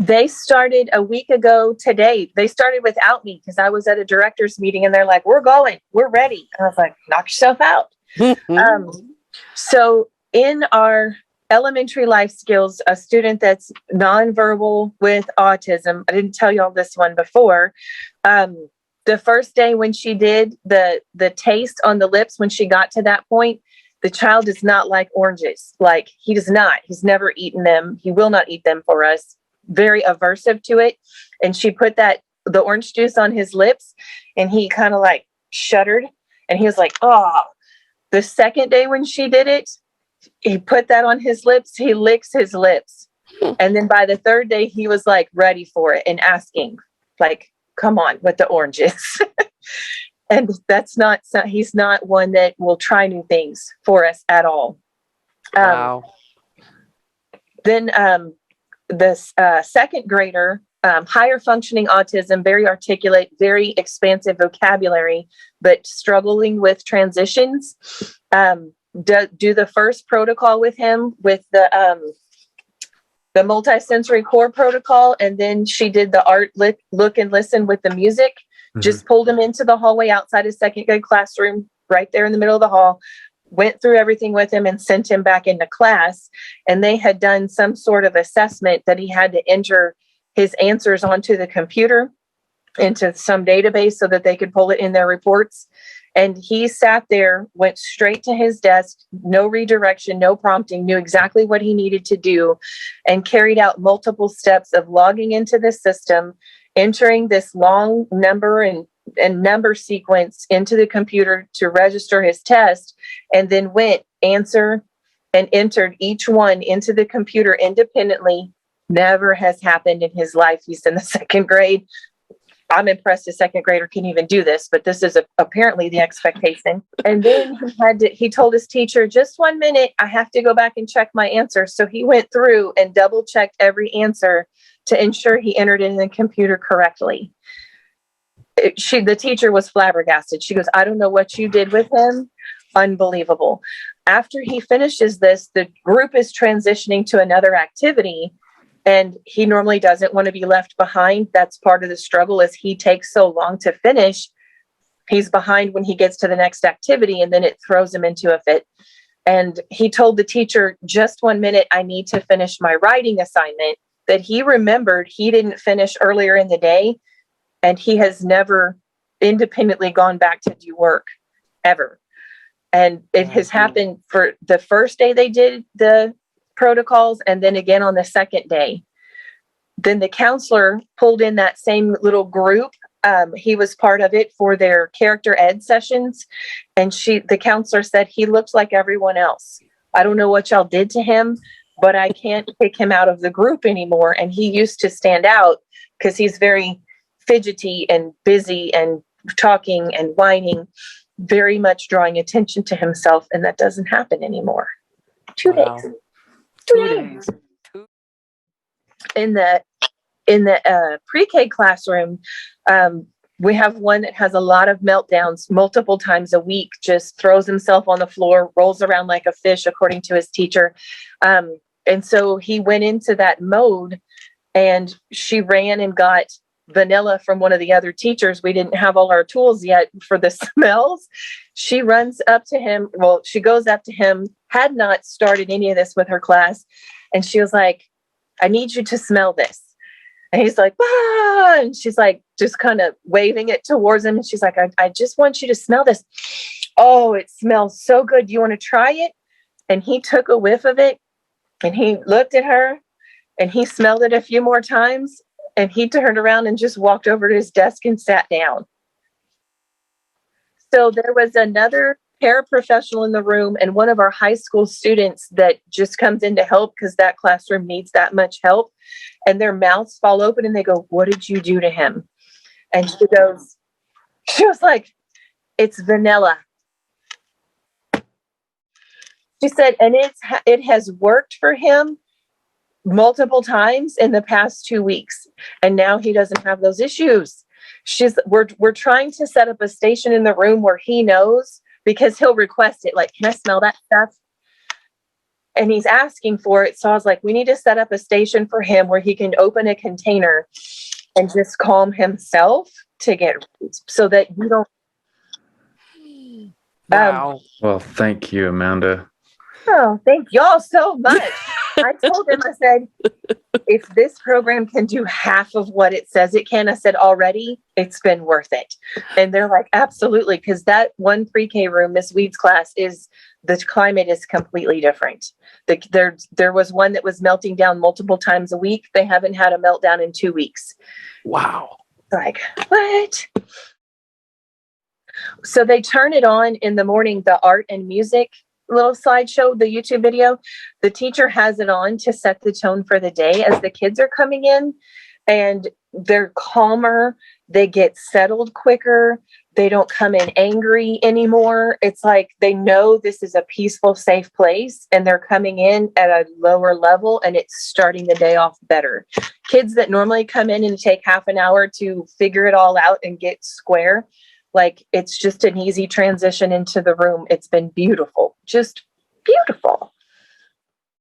They started a week ago today. They started without me because I was at a director's meeting and they're like, we're going, we're ready. And I was like, knock yourself out. So in our elementary life skills, a student that's nonverbal with autism, I didn't tell y'all this one before. The first day when she did the taste on the lips, when she got to that point, the child does not like oranges. Like he does not. He's never eaten them. He will not eat them for us. Very aversive to it. And she put the orange juice on his lips and he kind of like shuddered and he was like, oh. The second day when she did it, he put that on his lips. He licks his lips. And then by the third day, he was like ready for it and asking like, come on with the oranges. And he's not one that will try new things for us at all. Wow. Then the second grader, higher functioning autism, very articulate, very expansive vocabulary, but struggling with transitions. Do the first protocol with him with the multisensory core protocol. And then she did the art, look and listen with the music, just pulled him into the hallway outside his second grade classroom, right there in the middle of the hall, went through everything with him and sent him back into class. And they had done some sort of assessment that he had to enter his answers onto the computer into some database so that they could pull it in their reports. And he sat there, went straight to his desk, no redirection, no prompting, knew exactly what he needed to do, and carried out multiple steps of logging into the system, entering this long number and number sequence into the computer to register his test, and then went answer and entered each one into the computer independently. Never has happened in his life. He's in the second grade. I'm impressed a second grader can even do this, but this is apparently the expectation. And then he told his teacher, just 1 minute, I have to go back and check my answers. So he went through and double checked every answer to ensure he entered in the computer correctly. The teacher was flabbergasted. She goes, I don't know what you did with him. Unbelievable. After he finishes this, the group is transitioning to another activity. And he normally doesn't want to be left behind. That's part of the struggle is he takes so long to finish. He's behind when he gets to the next activity and then it throws him into a fit. And he told the teacher, just 1 minute, I need to finish my writing assignment that he remembered he didn't finish earlier in the day. And he has never independently gone back to do work ever. And it has happened for the first day they did the protocols and then again on the second day. Then the counselor pulled in that same little group. He was part of it for their character ed sessions. And the counselor said, he looks like everyone else. I don't know what y'all did to him, but I can't kick him out of the group anymore. And he used to stand out because he's very fidgety and busy and talking and whining, very much drawing attention to himself. And that doesn't happen anymore. 2 days. 2 days. In the pre-K classroom, we have one that has a lot of meltdowns multiple times a week, just throws himself on the floor, rolls around like a fish, according to his teacher. And so he went into that mode and she ran and got vanilla from one of the other teachers. We didn't have all our tools yet for the smells. She runs up to him. Well, she goes up to him, had not started any of this with her class. And she was like, I need you to smell this. And he's like, ah, and she's like, just kind of waving it towards him. And she's like, I just want you to smell this. Oh, it smells so good. Do you want to try it? And he took a whiff of it and he looked at her and he smelled it a few more times. And he turned around and just walked over to his desk and sat down. So there was another paraprofessional in the room and one of our high school students that just comes in to help because that classroom needs that much help. And their mouths fall open and they go, what did you do to him? And she was like, it's vanilla. She said, and it has worked for him multiple times in the past 2 weeks. And now he doesn't have those issues. We're trying to set up a station in the room where he knows because he'll request it. Like, can I smell that stuff? and he's asking for it. So I was like, we need to set up a station for him where he can open a container and just calm himself to get so that you don't. Wow. Well, thank you, Amanda. Oh, thank y'all so much. I told him, I said, if this program can do half of what it says it can, I said, already, it's been worth it. And they're like, absolutely. Because that one pre-K room, Miss Weed's class, the climate is completely different. There was one that was melting down multiple times a week. They haven't had a meltdown in 2 weeks. Wow. Like, what? So they turn it on in the morning, the art and music little slideshow, the YouTube video. The teacher has it on to set the tone for the day as the kids are coming in, and they're calmer. They get settled quicker. They don't come in angry anymore. It's like they know this is a peaceful, safe place, and they're coming in at a lower level, and it's starting the day off better. Kids that normally come in and take half an hour to figure it all out and get square, like it's just an easy transition into the room. It's been beautiful, just beautiful.